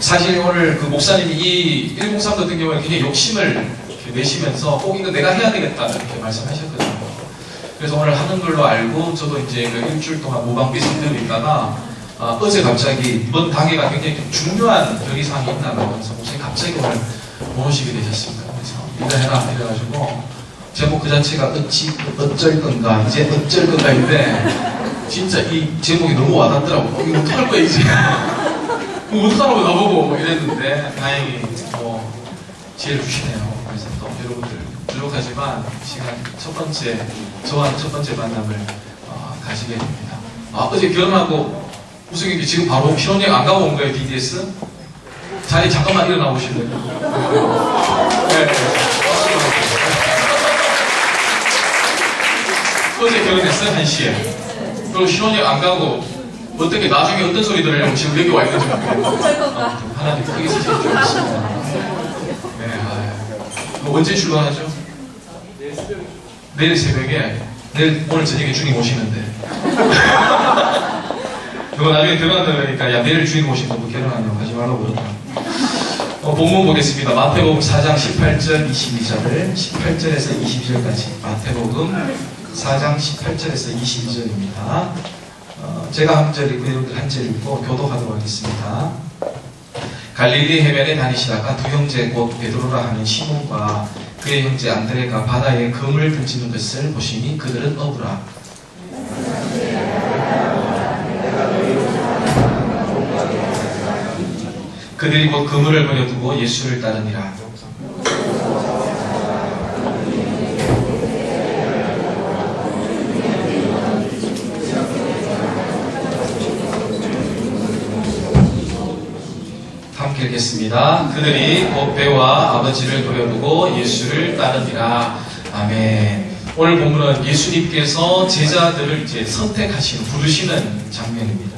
사실 오늘 그 목사님이 이 103 같은 경우에 굉장히 욕심을 이렇게 내시면서 꼭 이거 내가 해야 되겠다 이렇게 말씀하셨거든요. 그래서 오늘 하는 걸로 알고 저도 이제 그 일주일 동안 모방비 선대로 있다가 어제 갑자기 이번 당회가 굉장히 좀 중요한 결의사항이 있나봐요. 그래서 목사님 갑자기 오늘 모시게 되셨습니다. 그래서 이거 해라 이래가지고 제목 그 자체가 어쩔 건가 이제 어쩔 건가인데 진짜 이 제목이 너무 와닿더라고. 이거 어떡할 거야 이제. 뭐 어떡하라고 나보고 뭐 이랬는데 다행히 뭐 지혜를 주시네요. 그래서 또 여러분들 부족하지만 시간 저와 첫 번째 만남을 가지게 됩니다. 어제 결혼하고 우승이 지금 바로 신혼여행 안 가고 온 거예요, BTS? 자리 잠깐만 일어나 보실래요? 네. 어제 결혼했어요, 1시에. 그리고 신혼여행 안 가고 어떻게 나중에 어떤 소리 들으려면 지금 여기 와 있는지 모르겠어요. 하나님 크게 쓰실 줄 믿습니다. 네, 언제 출근하죠? 내일 새벽에. 오늘 저녁에 주님 오시는데. 그거 나중에 들어간다니까 야 내일 주님 오시는 거 결혼하냐고 하지 말라고 그러더라고요. 본문 보겠습니다. 마태복음 4장 18절 22절을 18절에서 22절까지 마태복음 4장 18절에서 22절입니다. 제가 한 절 읽고 여러분들 한 절 읽고 교독하도록 하겠습니다. 갈릴리 해변에 다니시다가 두 형제 곧 베드로라 하는 시몬과 그의 형제 안드레가 바다에 그물 던지는 것을 보시니 그들은 어부라. 그들이 곧 그물을 버려두고 예수를 따르니라. 함께 읽겠습니다. 그들이 곧 배와 아버지를 버려두고 예수를 따르니라. 아멘. 오늘 본문은 예수님께서 제자들을 이제 선택하시는, 부르시는 장면입니다.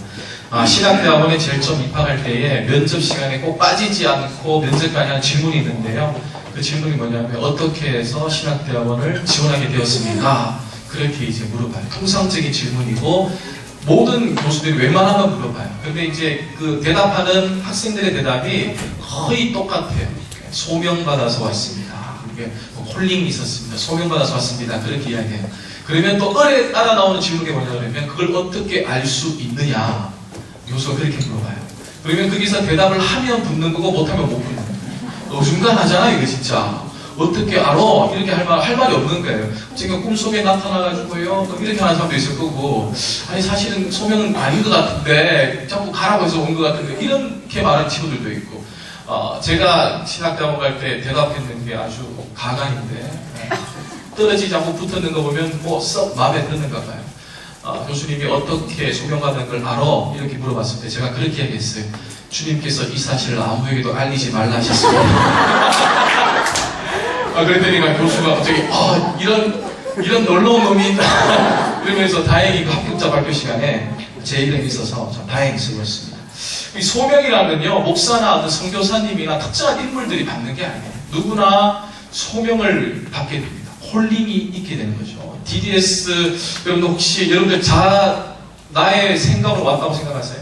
신학대학원에 제일 처음 입학할 때에 면접 시간에 꼭 빠지지 않고 면접관이 한 질문이 있는데요. 그 질문이 뭐냐면 어떻게 해서 신학대학원을 지원하게 되었습니까? 그렇게 이제 물어봐요. 통상적인 질문이고 모든 교수들이 웬만하면 물어봐요. 근데 이제 그 대답하는 학생들의 대답이 거의 똑같아요. 소명받아서 왔습니다. 그게 콜링이 있었습니다. 소명받아서 왔습니다. 그렇게 이야기해요. 그러면 또 따라 나오는 질문이 뭐냐면 그걸 어떻게 알 수 있느냐? 교수가 그렇게 물어봐요. 그러면 거기서 대답을 하면 붙는 거고 못하면 못 붙는 거예요. 중간하잖아 이거 진짜. 어떻게 알아? 이렇게 할 말이 없는 거예요. 지금 꿈속에 나타나가지고요. 이렇게 하는 사람도 있을 거고 아니 사실은 소명은 아닌 것 같은데 자꾸 가라고 해서 온 것 같은데 이렇게 말하는 친구들도 있고 제가 신학대학원 갈 때 대답했는 게 아주 가관인데 떨어지지 않고 붙었는 거 보면 뭐 썩 마음에 드는가 봐요. 교수님이 어떻게 소명받은 걸 알아? 이렇게 물어봤을 때 제가 그렇게 얘기했어요. 주님께서 이 사실을 아무에게도 알리지 말라 하셨습니다. 그랬더니 교수가 갑자기 이런 놀라운 놈이 있다 이러면서 다행히 그 합격자 발표 시간에 제 이름이 있어서 참 다행스러웠습니다. 이 소명이라는 건요 목사나 어떤 선교사님이나 특정한 인물들이 받는 게 아니에요. 누구나 소명을 받게 됩니다. 콜링이 있게 되는 거죠. DDS 여러분들 혹시 여러분들 나의 생각으로 왔다고 생각하세요?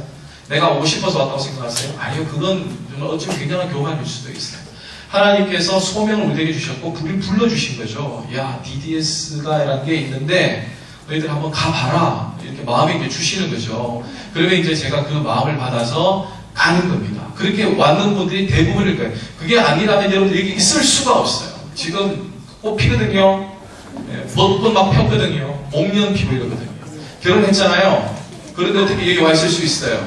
내가 오고 싶어서 왔다고 생각하세요? 아니요. 그건 어쩌면 굉장한 교만일 수도 있어요. 하나님께서 소명을 우리에게 주셨고 불러주신 거죠. 야 DDS가 이라는 게 있는데 너희들 한번 가봐라 이렇게 마음에 이제 주시는 거죠. 그러면 이제 제가 그 마음을 받아서 가는 겁니다. 그렇게 왔는 분들이 대부분일 거예요. 그게 아니라면 여러분들 여기 있을 수가 없어요. 지금 꽃 피거든요. 벚꽃 막 폈거든요. 목련 피고 이러거든요. 결혼했잖아요. 그런데 어떻게 여기 와 있을 수 있어요?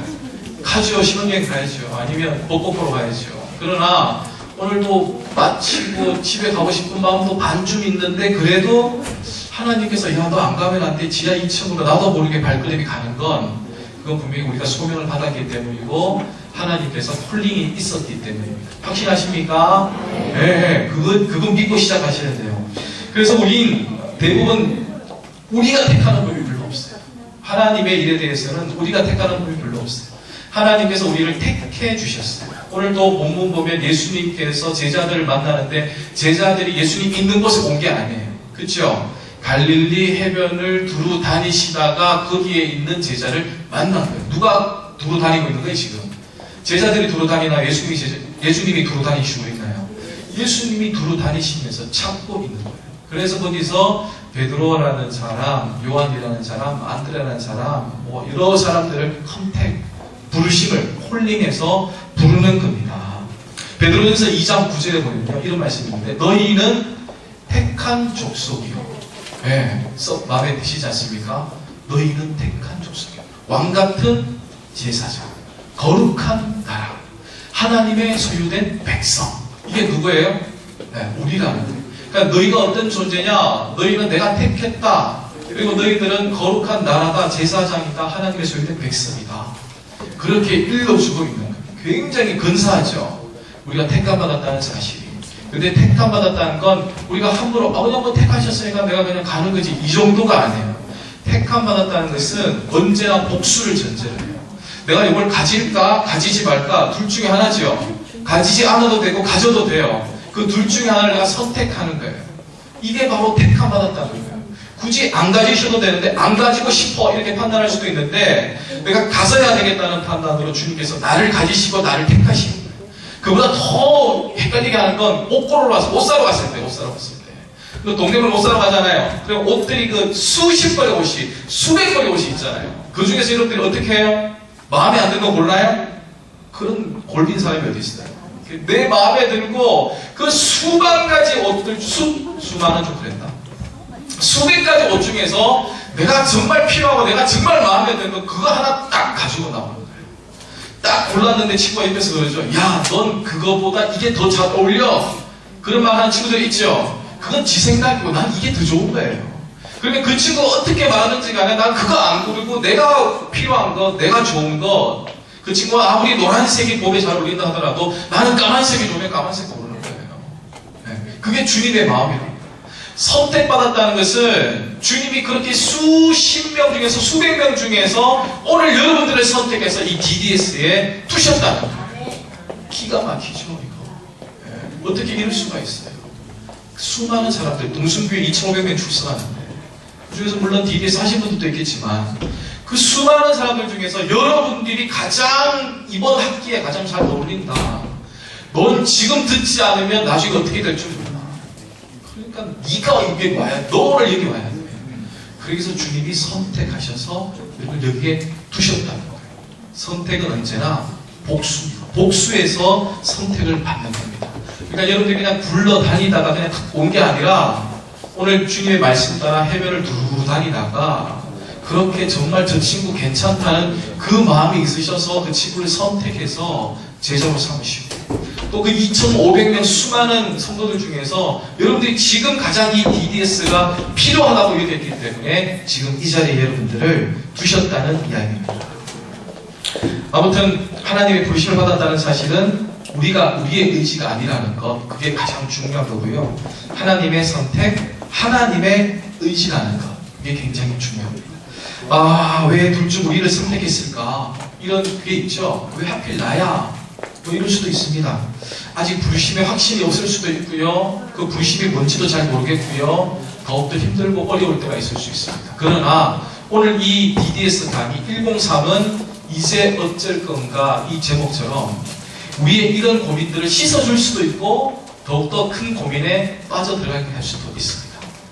가죠. 신혼여행 가야죠. 아니면 벚꽃 보러 가야죠. 그러나 오늘도 마치고 집에 가고 싶은 마음도 반쯤 있는데 그래도 하나님께서 야 너 안 가면 안 돼. 지하 2층으로 나도 모르게 발걸음이 가는 건 그건 분명히 우리가 소명을 받았기 때문이고 하나님께서 콜링이 있었기 때문입니다. 확신하십니까? 네. 그건 믿고 시작하셔야 돼요. 그래서 우린 대부분 우리가 택하는 법이 별로 없어요. 하나님의 일에 대해서는 우리가 택하는 법이 별로 없어요. 하나님께서 우리를 택해 주셨어요. 오늘도 본문 보면 예수님께서 제자들을 만나는데 제자들이 예수님 있는 곳에 온 게 아니에요. 그렇죠? 갈릴리 해변을 두루 다니시다가 거기에 있는 제자를 만난 거예요. 누가 두루 다니고 있는 거예요 지금? 제자들이 두루 다니나 예수님이 두루 다니시고 있나요? 예수님이 두루 다니시면서 찾고 있는 거예요. 그래서 거기서 베드로라는 사람, 요한이라는 사람, 안드레라는 사람, 뭐 여러 사람들을 컨택, 부르심을 콜링해서 부르는 겁니다. 베드로전서 2장 9절에 보면요, 이런 말씀이 있는데, 너희는 택한 족속이요. 네, 썩 마음에 드시지 않습니까? 너희는 택한 족속이요. 왕같은 제사장, 거룩한 나라, 하나님의 소유된 백성. 이게 누구예요? 네, 우리라는 거예요. 그러니까 너희가 어떤 존재냐? 너희는 내가 택했다. 그리고 너희들은 거룩한 나라다, 제사장이다, 하나님의 소유된 백성이다. 그렇게 읽어주고 있는 거예요. 굉장히 근사하죠. 우리가 택함받았다는 사실이. 근데 택함받았다는 건 우리가 함부로 그냥 뭐 택하셨으니까 내가 그냥 가는 거지, 이 정도가 아니에요. 택함받았다는 것은 언제나 복수를 전제로 해요. 내가 이걸 가질까 가지지 말까 둘 중에 하나죠. 가지지 않아도 되고 가져도 돼요. 그 둘 중에 하나를 내가 선택하는 거예요. 이게 바로 택함받았다는 거예요. 굳이 안 가지셔도 되는데 안 가지고 싶어 이렇게 판단할 수도 있는데, 내가 가져야 되겠다는 판단으로 주님께서 나를 가지시고 나를 택하시는 거예요. 그보다 더 헷갈리게 하는 건 옷 고르러 와서 옷 사러 갔을 때, 그 동네물 옷 사러 가잖아요. 그리고 옷들이 그 수십 벌의 옷이, 수백 벌의 옷이 있잖아요. 그 중에서 여러분들이 어떻게 해요? 마음에 안 드는 거 골라요? 그런 골빈 사람이 어디 있어요? 내 마음에 들고 그 수만 가지 옷들, 수만은 좀 그랬다. 수백 가지 옷 중에서 내가 정말 필요하고 내가 정말 마음에 드는 거 그거 하나 딱 가지고 나오는 거예요. 딱 골랐는데 친구가 옆에서 그러죠. 야, 넌 그거보다 이게 더 잘 어울려. 그런 말 하는 친구들 있죠. 그건 지 생각이고 난 이게 더 좋은 거예요. 그러면 그 친구가 어떻게 말하는지 간에 난 그거 안 고르고 내가 필요한 거, 내가 좋은 거, 그 친구가 아무리 노란색이 몸에 잘 어울린다 하더라도 나는 까만색이 좋으면 까만색 고르는 거예요. 네. 그게 주님의 마음이에요. 선택받았다는 것은 주님이 그렇게 수십 명 중에서 수백 명 중에서 오늘 여러분들을 선택해서 이 DDS에 두셨다는 거예요. 기가 막히죠, 이거. 네. 어떻게 이럴 수가 있어요? 수많은 사람들, 동순교회 2,500명 출석하는데, 그 중에서 물론 DDS 하신 분들도 있겠지만, 그 수많은 사람들 중에서 여러분들이 가장 이번 학기에 가장 잘 어울린다. 넌 지금 듣지 않으면 나중에 어떻게 될 줄 몰라. 그러니까 네가 여기 와야, 너를 여기 와야 돼. 그래서 주님이 선택하셔서 여기에 두셨다는 거예요. 선택은 언제나 복수입니다. 복수에서 선택을 받는 겁니다. 그러니까 여러분들이 그냥 굴러다니다가 그냥 온 게 아니라 오늘 주님의 말씀 따라 해변을 두루 다니다가 그렇게 정말 저 친구 괜찮다는 그 마음이 있으셔서 그 친구를 선택해서 제자로 삼으시고, 또 그 2,500명 수많은 성도들 중에서 여러분들이 지금 가장 이 DDS가 필요하다고 얘기했기 때문에 지금 이 자리에 여러분들을 두셨다는 이야기입니다. 아무튼 하나님의 부르심을 받았다는 사실은 우리의 의지가 아니라는 것, 그게 가장 중요한 거고요. 하나님의 선택, 하나님의 의지라는 것, 이게 굉장히 중요합니다. 왜 둘 중 우리를 선택했을까? 이런 게 있죠. 왜 하필 나야? 뭐 이럴 수도 있습니다. 아직 부르심의 확신이 없을 수도 있고요. 그 부르심이 뭔지도 잘 모르겠고요. 더욱더 힘들고 어려울 때가 있을 수 있습니다. 그러나 오늘 이 DDS 강의 103은 이제 어쩔 건가 이 제목처럼 우리의 이런 고민들을 씻어줄 수도 있고 더욱더 큰 고민에 빠져들어가게 할 수도 있습니다.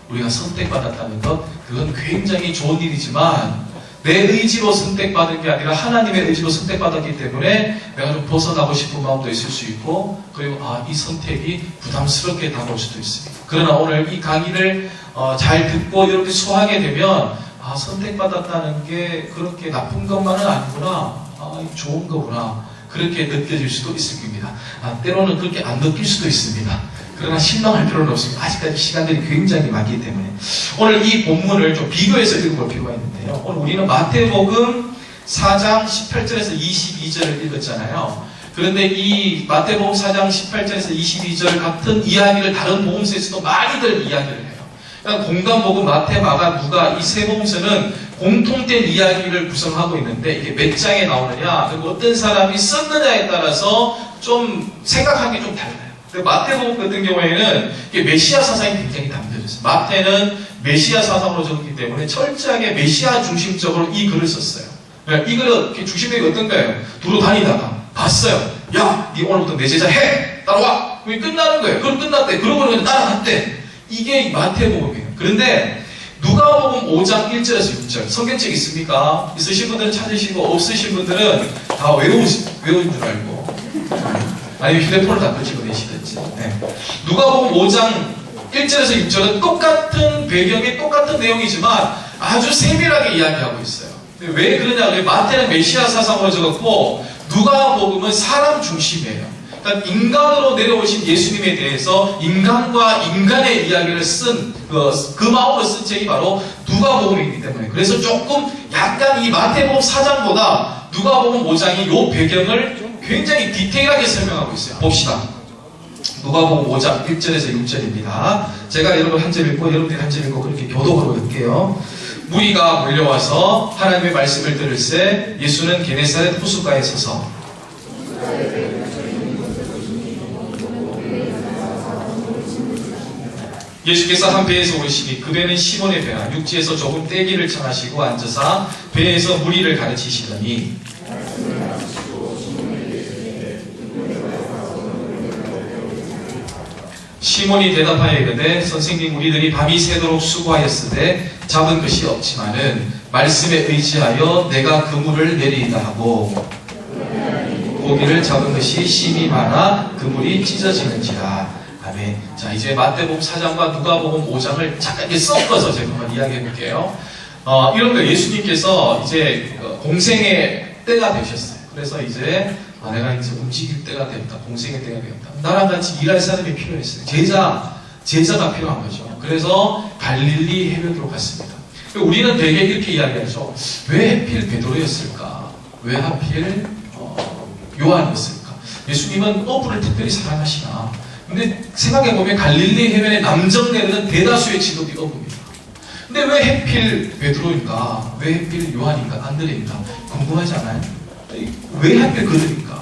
우리가 선택받았다는 것, 그건 굉장히 좋은 일이지만 내 의지로 선택받은 게 아니라 하나님의 의지로 선택받았기 때문에 내가 좀 벗어나고 싶은 마음도 있을 수 있고, 그리고 이 선택이 부담스럽게 다가올 수도 있습니다. 그러나 오늘 이 강의를 잘 듣고 여러분들이 소화하게 되면 선택받았다는 게 그렇게 나쁜 것만은 아니구나, 좋은 거구나, 그렇게 느껴질 수도 있을 겁니다. 때로는 그렇게 안 느낄 수도 있습니다. 그러나 실망할 필요는 없습니다. 아직까지 시간들이 굉장히 많기 때문에 오늘 이 본문을 좀 비교해서 읽어볼 필요가 있는데요. 오늘 우리는 마태복음 4장 18절에서 22절을 읽었잖아요. 그런데 이 마태복음 4장 18절에서 22절 같은 이야기를 다른 복음서에서도 많이들 이야기를 해요. 그러니까 공간복음, 마태, 마가, 누가 이 세 복음서는 공통된 이야기를 구성하고 있는데 이게 몇 장에 나오느냐, 그리고 어떤 사람이 썼느냐에 따라서 좀 생각하는 게 좀 달라요. 마태복음 같은 경우에는 이게 메시아 사상이 굉장히 담겨졌어요. 마태는 메시아 사상으로 적었기 때문에 철저하게 메시아 중심적으로 이 글을 썼어요. 이 글은 중심이 어떤가요? 두루 다니다가 봤어요. 야, 네 오늘부터 내 제자 해! 따라와! 그게 끝나는 거예요. 그럼 끝났대. 그러고 그냥 따라갔대. 이게 마태복음이에요. 그런데 누가복음 5장 1절에서 6절 성경책 있습니까? 있으신 분들은 찾으시고 없으신 분들은 다 외운 줄 알고 아니면 휴대폰을 다 끄집어 내시든지. 네. 누가복음 5장 1절에서 6절은 똑같은 배경이 똑같은 내용이지만 아주 세밀하게 이야기하고 있어요. 왜 그러냐면 마태는 메시아 사상으로 적었고 누가복음은 사람 중심이에요. 그러니까 인간으로 내려오신 예수님에 대해서 인간과 인간의 이야기를 쓴 그 마음으로 쓴 책이 바로 누가복음이기 때문에 그래서 조금 약간 이 마태복음 4장보다 누가복음 5장이 이 배경을 굉장히 디테일하게 설명하고 있어요. 봅시다. 누가복음 5장 1절에서 6절입니다. 제가 여러분 한 절 읽고 여러분들이 한 절 읽고 그렇게 교독으로 읽게요. 무리가 몰려와서 하나님의 말씀을 들을새 예수는 게네사렛 호숫가에 서서 예수께서 한 배에서 오르시니 그 배는 시몬의 배라 육지에서 조금 떼기를 청하시고 앉으사 배에서 무리를 가르치시더니 시몬이 대답하여 이르되 선생님 우리들이 밤이 새도록 수고하였으되 잡은 것이 없지만은 말씀에 의지하여 내가 그물을 내리이다 하고 고기를 잡은 것이 심이 많아 그물이 찢어지는지라. 아멘. 자, 이제 마태복음 4장과 누가복음 5장을 잠깐 이렇게 섞어서 제가 한번 이야기해 볼게요. 이런 거 예수님께서 이제 공생의 때가 되셨어요. 그래서 이제 내가 이제 움직일 때가 됐다. 공생의 때가 되었다. 나랑 같이 일할 사람이 필요했어요. 제자가 필요한 거죠. 그래서 갈릴리 해변으로 갔습니다. 우리는 되게 이렇게 이야기하죠. 왜 하필 베드로였을까? 왜 하필 요한이었을까? 예수님은 어부를 특별히 사랑하시나? 근데 생각해보면 갈릴리 해변의 남정네는 대다수의 직업이 어부입니다. 근데 왜 하필 베드로인가? 왜 하필 요한인가? 안드레인가? 궁금하지 않아요? 왜 하필 그들인가?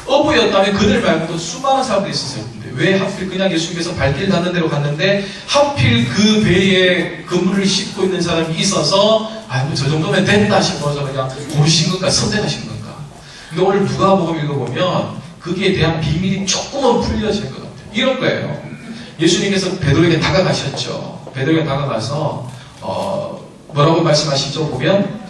어부였다면 그들 말고도 수많은 사람들이 있었을 텐데 왜 하필 그냥 예수님께서 발길 닿는 대로 갔는데 하필 그 배에 그물을 싣고 있는 사람이 있어서 아이고 저 정도면 됐다 싶어서 그냥 고르신 건가? 선택하신 건가? 근데 오늘 누가복음 읽어보면 거기에 대한 비밀이 조금은 풀려질 것 같아요. 이런 거예요. 예수님께서 베드로에게 다가가셨죠. 베드로에게 다가가서 뭐라고 말씀하시죠? 보면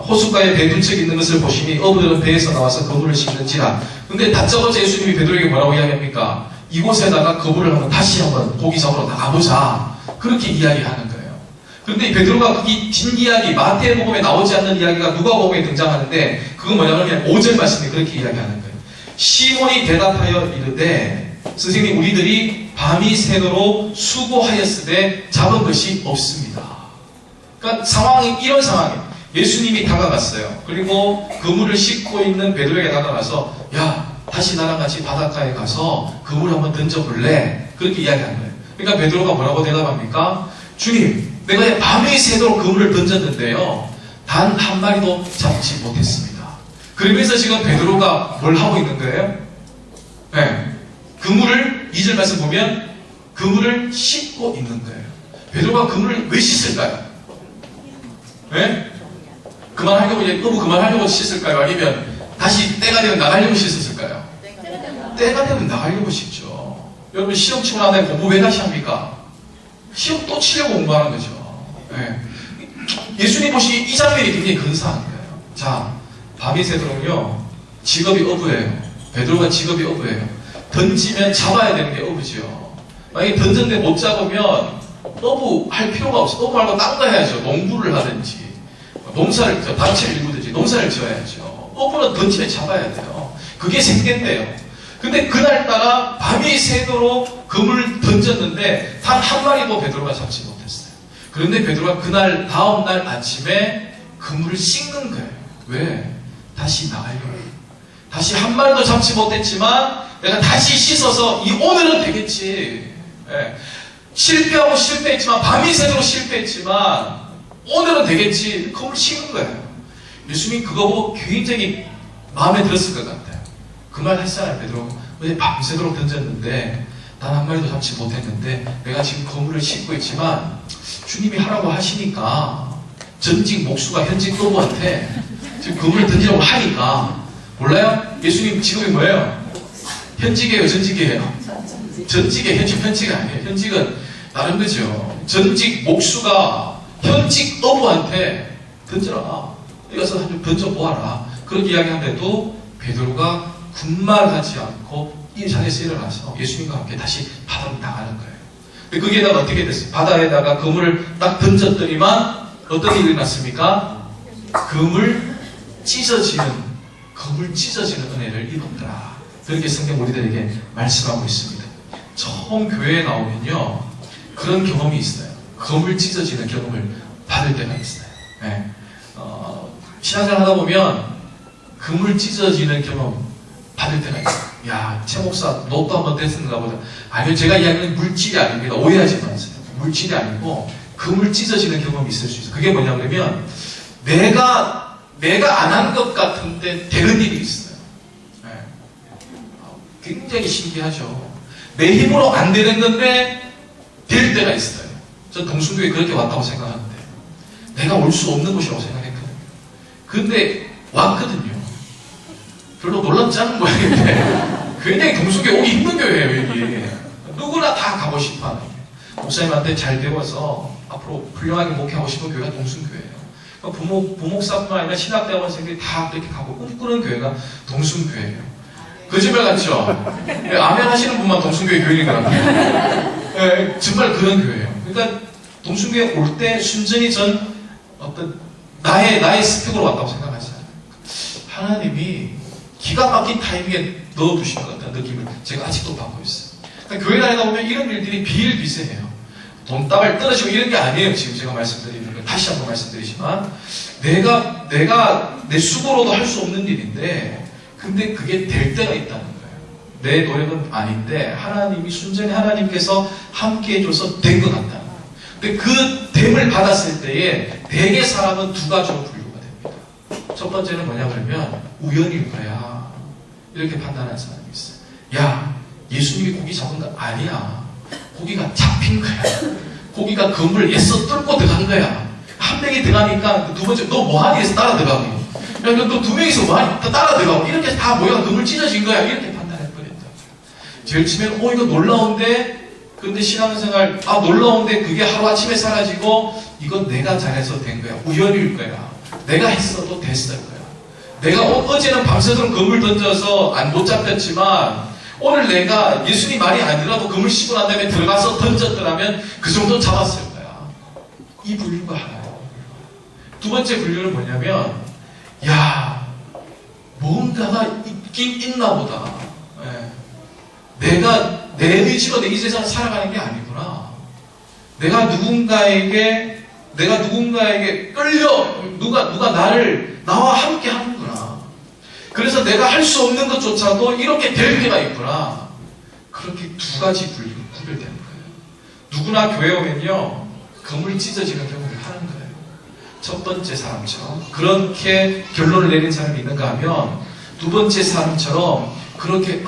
호숫가에 배 두 척 있는 것을 보시니 어부들은 배에서 나와서 그물을 싣는지라. 근데 다짜고짜 예수님이 베드로에게 뭐라고 이야기합니까? 이곳에다가 그물을 다시 한번 고기 잡으러 나가보자. 그렇게 이야기하는 거예요. 그런데 베드로가 이 뒷이야기 마태복음에 나오지 않는 이야기가 누가복음에 등장하는데 그건 뭐냐면 5절 말씀에 그렇게 이야기하는 거예요. 시몬이 대답하여 이르되 선생님 우리들이 밤이 새도록 수고하였으되 잡은 것이 없습니다. 그러니까 상황이 이런 상황이에요. 예수님이 다가갔어요. 그리고 그물을 싣고 있는 베드로에게 다가가서 야 다시 나랑 같이 바닷가에 가서 그물 한번 던져볼래? 그렇게 이야기하는 거예요. 그러니까 베드로가 뭐라고 대답합니까? 주님 내가 밤이 새도록 그물을 던졌는데요 단 한 마리도 잡지 못했습니다. 그러면서 지금 베드로가 뭘 하고 있는 거예요? 네. 그물을 2절 말씀 보면 그물을 씻고 있는 거예요. 베드로가 그물을 왜 씻을까요? 네? 그만하려고 이제 어부 그만하려고 씻을까요? 아니면 다시 때가 되면 나가려고 씻었을까요? 때가 되면 나가려고 씻죠. 여러분 시험 치고 난 다음에 공부 왜 다시 합니까? 시험 또 치려고 공부하는 거죠. 네. 예수님 보시기 이 장면이 굉장히 근사한 거예요. 자, 밤이 새도록요 직업이 어부예요. 베드로가 직업이 어부예요. 던지면 잡아야 되는 게 어부지요. 만약에 던졌는데 못 잡으면 어부 할 필요가 없어요. 어부 말고 딴 거 해야죠. 농부를 하든지 농사를 밭을 일구든지 농사를 지어야죠. 어부는 던지면 잡아야 돼요. 그게 생계인데요. 근데 그날따라 밤이 새도록 그물을 던졌는데 단 한 마리도 베드로가 잡지 못했어요. 그런데 베드로가 그날 다음날 아침에 그물을 씻는 거예요. 왜? 다시 나가려고. 다시 한 마리도 잡지 못했지만 내가 다시 씻어서 오늘은 되겠지. 예. 실패하고 실패했지만 밤이 새도록 실패했지만 오늘은 되겠지. 그걸 씻는 거예요. 예수님이 그거 보고 굉장히 마음에 들었을 것 같아요. 그 말 했잖아요. 베드로 어제 밤새도록 던졌는데 단 한 마리도 잡지 못했는데 내가 지금 그물을 씻고 있지만 주님이 하라고 하시니까 전직 목수가 현직 어부한테 지금 그물을 던지라고 하니까 몰라요? 예수님 직업이 뭐예요? 현직이에요, 전직이에요? 전직이에요. 현직 아니에요. 현직은 다른 거죠. 전직 목수가 현직 어부한테 던져라. 이것을 한번 던져보아라. 그렇게 이야기하는데도 베드로가 군말하지 않고 이 자리에서 일어나서 예수님과 함께 다시 바다로 나가는 거예요. 거기에다가 어떻게 됐어요? 바다에다가 그물을 딱 던졌더니만 어떤 일이 일어났습니까? 그물 찢어지는 은혜를 입었더라. 그렇게 성경 우리들에게 말씀하고 있습니다. 처음 교회에 나오면요, 그런 경험이 있어요. 그물 찢어지는 경험을 받을 때가 있어요. 네. 신앙생활 하다 보면 그물 찢어지는 경험 받을 때가 있어요. 야, 최 목사 너도 한번 됐었는가 보다. 아니요, 제가 이야기하는 물질이 아닙니다. 오해하지 마세요. 물질이 아니고 그물 찢어지는 경험이 있을 수 있어요. 그게 뭐냐 그러면 내가 안 한 것 같은데 되는 일이 있어요. 네. 굉장히 신기하죠. 내 힘으로 안 되는 건데 될 때가 있어요. 전 동순교회 그렇게 왔다고 생각하는데 내가 올 수 없는 곳이라고 생각했거든요. 근데 왔거든요. 별로 놀랍지 않은 모양인데 굉장히 동순교회 오기 힘든 교회예요. 여기 누구나 다 가고 싶어하는 목사님한테 잘 배워서 앞으로 훌륭하게 목회하고 싶은 교회가 동순교회예요. 부목사뿐만 아니라 신학대학원생들이 다 그렇게 가고 꿈꾸는 교회가 동순교회예요. 거짓말 같죠? 아멘 하시는 분만 동순교회 교인인 것 같아요. 정말 그런 교회예요. 그러니까 동순교회 올 때 순전히 전 어떤 나의 스펙으로 왔다고 생각하지 않아요. 하나님이 기가 막힌 타이밍에 넣어두신 것 같다는 느낌을 제가 아직도 받고 있어요. 그러니까 교회 다니다 보면 이런 일들이 비일비재해요. 돈다발 떨어지고 이런 게 아니에요. 지금 제가 말씀드리는 건 다시 한번 말씀드리지만 내가 내 수고로도 할 수 없는 일인데 근데 그게 될 때가 있다는 거예요. 내 노력은 아닌데 하나님이 순전히 하나님께서 함께 해줘서 된 것 같다는 거예요. 근데 그 됨을 받았을 때에 대개 사람은 두 가지로 분류가 됩니다. 첫 번째는 뭐냐 그러면 우연일 거야. 이렇게 판단하는 사람이 있어요. 야, 예수님이 고기 잡은 거 아니야. 고기가 잡힌 거야. 고기가 그물을 애써 뚫고 들어간 거야. 한 명이 들어가니까 두 번째 너 뭐하니 해서 따라 들어가고 너 두 명이서 뭐하니 따라 들어가고 이렇게 다 모여가 그물 찢어진 거야. 이렇게 판단해버렸다. 제일 처음에는 이거 놀라운데 근데 신앙생활 놀라운데 그게 하루아침에 사라지고 이건 내가 잘해서 된 거야. 우연일 거야. 내가 했어도 됐을 거야. 내가 어제는 밤새도록 그물 던져서 못 잡혔지만 오늘 내가 예수님 말이 아니라도 그물 씻고 난 다음에 들어가서 던졌더라면 그 정도 잡았을 거야. 이 분류가 하나예요. 두 번째 분류는 뭐냐면 야, 뭔가가 있긴 있나 보다. 내가 내 의지로 이 세상을 살아가는 게 아니구나. 내가 누군가에게 끌려 누가 나와 함께 하는구나. 그래서 내가 할 수 없는 것조차도 이렇게 될 때가 있구나. 그렇게 두 가지 구별되는 거예요. 누구나 교회 오면요 그물 찢어지는 경험을 하는 거예요. 첫 번째 사람처럼 그렇게 결론을 내린 사람이 있는가 하면 두 번째 사람처럼 그렇게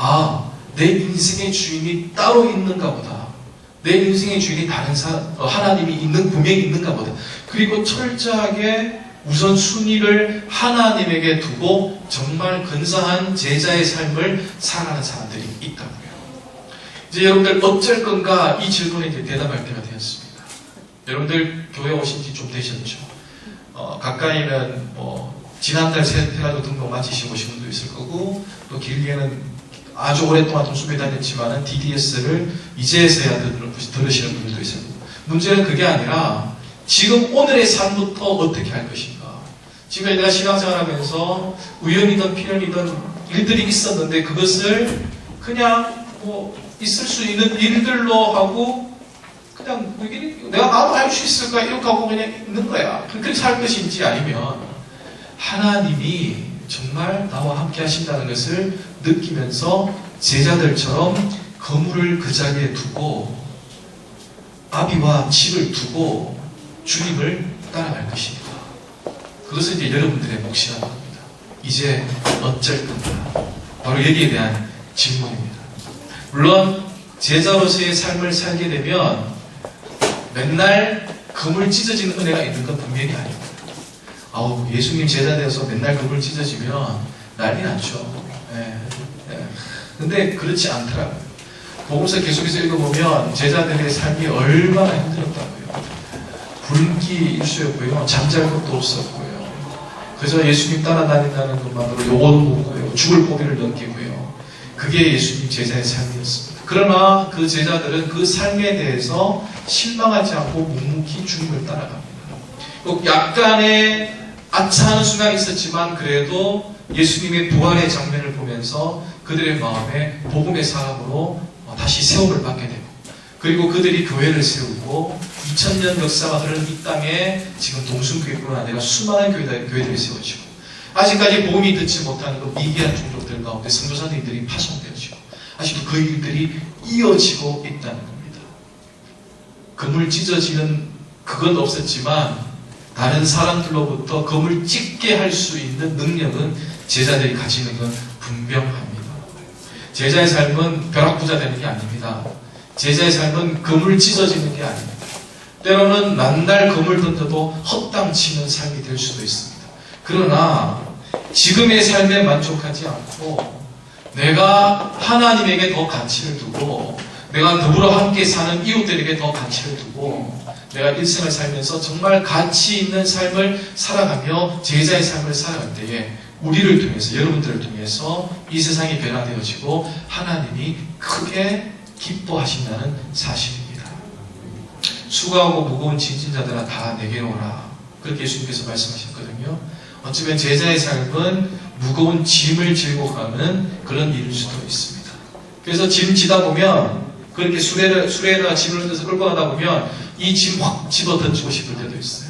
내 인생의 주인이 따로 있는가 보다. 내 인생의 주인이 다른 하나님이 분명히 있는가 보다. 그리고 철저하게 우선 순위를 하나님에게 두고 정말 근사한 제자의 삶을 살아가는 사람들이 있다고요. 이제 여러분들 어쩔 건가 이 질문에 이제 대답할 때가 되었습니다. 여러분들 교회 오신 지 좀 되셨죠? 가까이는 지난달 해가지고 등록 마치시고 오신 분도 있을 거고 또 길게는 아주 오랫동안 동수교에 다녔지만은 DDS를 이제서야 들으시는 분들도 있어요. 문제는 그게 아니라 지금 오늘의 삶부터 어떻게 할 것인가. 지금 내가 신앙생활하면서 우연이든 필연이든 일들이 있었는데 그것을 그냥 있을 수 있는 일들로 하고 그냥 나도 할 수 있을까 이렇게 하고 그냥 있는 거야. 그렇게 살 것인지 아니면 하나님이 정말 나와 함께 하신다는 것을 느끼면서 제자들처럼 그물을 그 자리에 두고 아비와 칩을 두고 주님을 따라갈 것입니다. 그것은 이제 여러분들의 몫이라는 겁니다. 이제 어쩔 건가? 바로 여기에 대한 질문입니다. 물론 제자로서의 삶을 살게 되면 맨날 그물 찢어지는 은혜가 있는 건 분명히 아닙니다. 예수님 제자 되어서 맨날 그물 찢어지면 난리 났죠. 근데 그렇지 않더라고요. 복음서 계속해서 읽어보면 제자들의 삶이 얼마나 힘들었다고요. 굶기 일수였고요. 잠잘 것도 없었고요. 그저 예수님 따라다닌다는 것만으로 요거도 먹고요. 죽을 고비를 넘기고요. 그게 예수님 제자의 삶이었습니다. 그러나 그 제자들은 그 삶에 대해서 실망하지 않고 묵묵히 주님을 따라갑니다. 약간의 아차하는 순간이 있었지만 그래도 예수님의 부활의 장면을 보면서 그들의 마음에 복음의 사람으로 다시 세움을 받게 되고, 그리고 그들이 교회를 세우고 2000년 역사가 흐르는 이 땅에 지금 동순교회뿐만 아니라 수많은 교회들이 세워지고, 아직까지 복음이 듣지 못하는 그 미개한 종족들 가운데 선교사님들이 파송되어지고, 아직도 그 일들이 이어지고 있다는 겁니다. 금을 찢어지는 그건 없었지만 다른 사람들로부터 금을 찢게 할 수 있는 능력은 제자들이 가지는 건 분명합니다. 제자의 삶은 벼락부자 되는 게 아닙니다. 제자의 삶은 금을 찢어지는 게 아닙니다. 때로는 만날 금을 던져도 헛당치는 삶이 될 수도 있습니다. 그러나 지금의 삶에 만족하지 않고 내가 하나님에게 더 가치를 두고, 내가 더불어 함께 사는 이웃들에게 더 가치를 두고, 내가 일생을 살면서 정말 가치 있는 삶을 살아가며 제자의 삶을 살아갈 때에 우리를 통해서, 여러분들을 통해서 이 세상이 변화되어지고 하나님이 크게 기뻐하신다는 사실입니다. 수고하고 무거운 짐진 자들아 다 내게로 오라. 그렇게 예수님께서 말씀하셨거든요. 어쩌면 제자의 삶은 무거운 짐을 지고 가는 그런 일일 수도 있습니다. 그래서 짐 지다 보면, 그렇게 수레에다가 짐을 얹어서 끌고 가다 보면 이 짐 확 집어 던지고 싶을 때도 있어요.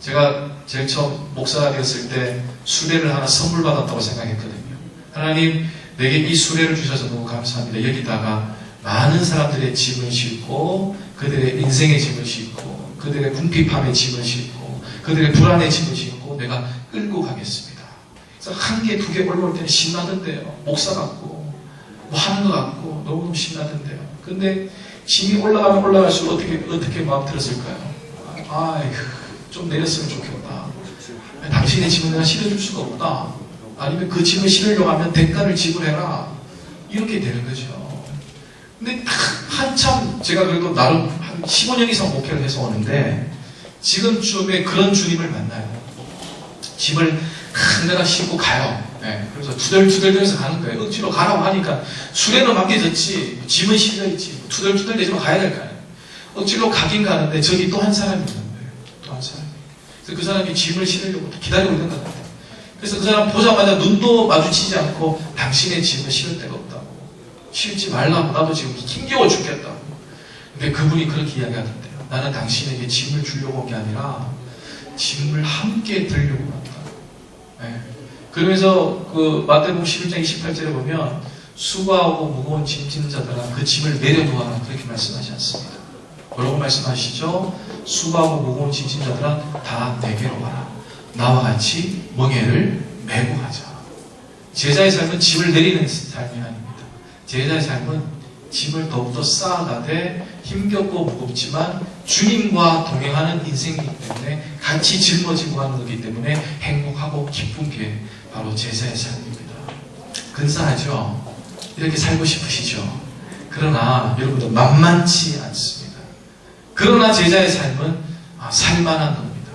제가 제일 처음 목사가 되었을 때 수레를 하나 선물 받았다고 생각했거든요. 하나님, 내게 이 수레를 주셔서 너무 감사합니다. 여기다가 많은 사람들의 짐을 싣고, 그들의 인생의 짐을 싣고, 그들의 궁핍함의 짐을 싣고, 그들의 불안의 짐을 싣고 내가 끌고 가겠습니다. 그래서 한 개, 두 개 올라올 때는 신나던데요. 목사 같고 뭐 하는 것 같고 너무너무 신나던데요. 근데 짐이 올라가면 올라갈수록 어떻게 마음 들었을까요? 좀 내렸으면 좋겠다. 당신의 짐을 내가 실어줄 수가 없다. 아니면 그 짐을 실으려고 하면 대가를 지불해라. 이렇게 되는 거죠. 근데 한참 제가 그래도 나름 한 15년 이상 목회를 해서 오는데 지금쯤에 그런 주님을 만나요. 짐을 내가 싣고 가요. 그래서 투덜투덜대면서 가는 거예요. 억지로 가라고 하니까 수레는 맡겨졌지, 짐은 실려있지, 투덜투덜대지만 가야 될 거 아니에요. 억지로 가긴 가는데 저기 또 한 사람이 있는 거예요. 또 한 사람이. 그래서 그 사람이 짐을 실으려고 기다리고 있는 것 같아요. 그래서 그 사람 보자마자 눈도 마주치지 않고 당신의 짐을 실을 데가 없다고, 실지 말라고, 나도 지금 힘겨워 죽겠다고. 근데 그분이 그렇게 이야기하던데요. 나는 당신에게 짐을 주려고 온 게 아니라 짐을 함께 들려고 왔다. 그러면서 그 마태복음 11장 28절에 보면 수고하고 무거운 짐진 자들아 그 짐을 내려놓아라, 그렇게 말씀하지 않습니다. 뭐라고 말씀하시죠? 수고하고 무거운 짐진 자들아 다 내게로 와라. 나와 같이 멍에를 메고 가자. 제자의 삶은 짐을 내리는 삶이 아닙니다. 제자의 삶은 짐을 더욱더 쌓아가되 힘겹고 무겁지만 주님과 동행하는 인생이기 때문에 같이 짊어지고 가는 거기 때문에 행복하고 기쁜 게 바로 제자의 삶입니다. 근사하죠? 이렇게 살고 싶으시죠? 그러나 여러분들 만만치 않습니다. 그러나 제자의 삶은 살만한 겁니다.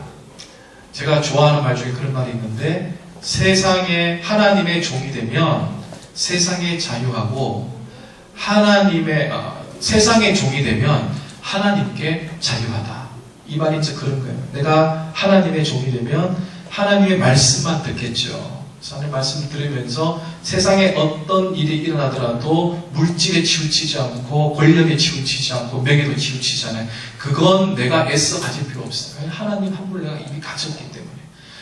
제가 좋아하는 말 중에 그런 말이 있는데, 세상에 하나님의 종이 되면 세상에 자유하고, 세상의 종이 되면 하나님께 자유하다. 이 말이 진짜 그런 거예요. 내가 하나님의 종이 되면 하나님의 말씀만 듣겠죠. 하나님의 말씀을 들으면서 세상에 어떤 일이 일어나더라도 물질에 치우치지 않고, 권력에 치우치지 않고, 명예도 치우치지 않아요. 그건 내가 애써 가질 필요 없어요. 하나님 한 분을 내가 이미 가졌기 때문에.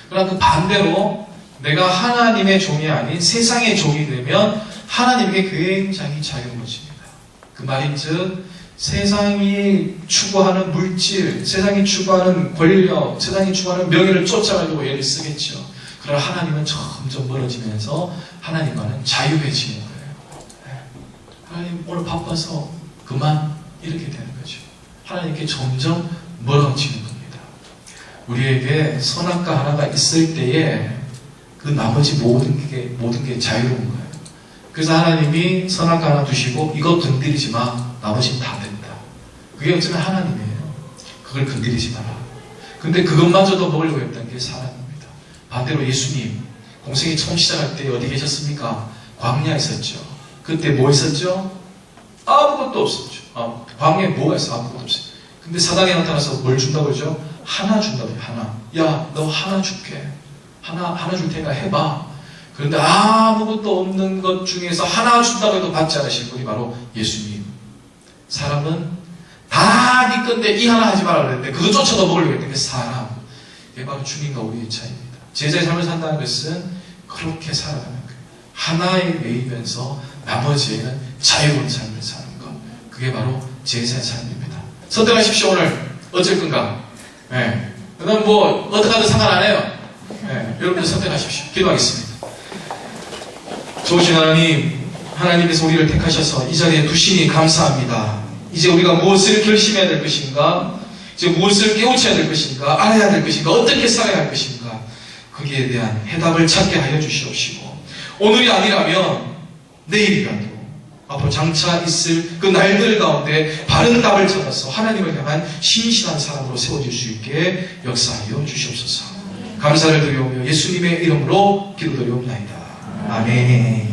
그러나 그 반대로 내가 하나님의 종이 아닌 세상의 종이 되면 하나님에게 굉장히 자유로워집니다. 그 말인즉 세상이 추구하는 물질, 세상이 추구하는 권력, 세상이 추구하는 명예를 쫓아가려고 애를 쓰겠죠. 그러나 하나님은 점점 멀어지면서 하나님과는 자유해지는 거예요. 하나님 오늘 바빠서 그만, 이렇게 되는 거죠. 하나님께 점점 멀어지는 겁니다. 우리에게 선악과 하나가 있을 때에 그 나머지 모든 게 자유로운 거예요. 그래서 하나님이 선악 과 하나 두시고 이것 건드리지 마. 나머지는 다 된다. 그게 어쩌면 하나님이에요. 그걸 건드리지 마라. 근데 그것마저도 먹으려고 했던 게 사람입니다. 반대로 예수님 공생이 처음 시작할 때 어디 계셨습니까? 광야에 있었죠. 그때 뭐 있었죠? 아무것도 없었죠. 광야에 뭐가 있어? 아무것도 없어요. 근데 사단이 나타나서 뭘 준다고 그러죠? 하나 준다고 해요. 하나. 야, 너 하나 줄게. 하나 줄 테니까 해봐. 그런데 아무것도 없는 것 중에서 하나 준다고 해도 받지 않으실 분이 바로 예수님. 사람은 다 네 건데 이 하나 하지 마라 그랬는데 그것조차도 먹으려고 했던 게 사람. 이게 바로 주님과 우리의 차이입니다. 제자의 삶을 산다는 것은 그렇게 살아가는 거예요. 하나에 매이면서 나머지에는 자유로운 삶을 사는 것. 그게 바로 제자의 삶입니다. 선택하십시오. 오늘 어쩔 건가? 네. 그다음 뭐 어떻게 하든 상관 안 해요. 네. 여러분들 선택하십시오. 기도하겠습니다. 좋으신 하나님, 하나님께서 우리를 택하셔서 이 자리에 두시니 감사합니다. 이제 우리가 무엇을 결심해야 될 것인가? 이제 무엇을 깨우쳐야 될 것인가? 알아야 될 것인가? 어떻게 살아야 할 것인가? 거기에 대한 해답을 찾게 하여 주시옵시고, 오늘이 아니라면 내일이라도 앞으로 장차 있을 그 날들 가운데 바른 답을 찾아서 하나님을 향한 신실한 사람으로 세워질 수 있게 역사하여 주시옵소서. 감사를 드리오며 예수님의 이름으로 기도드리옵나이다. 아멘.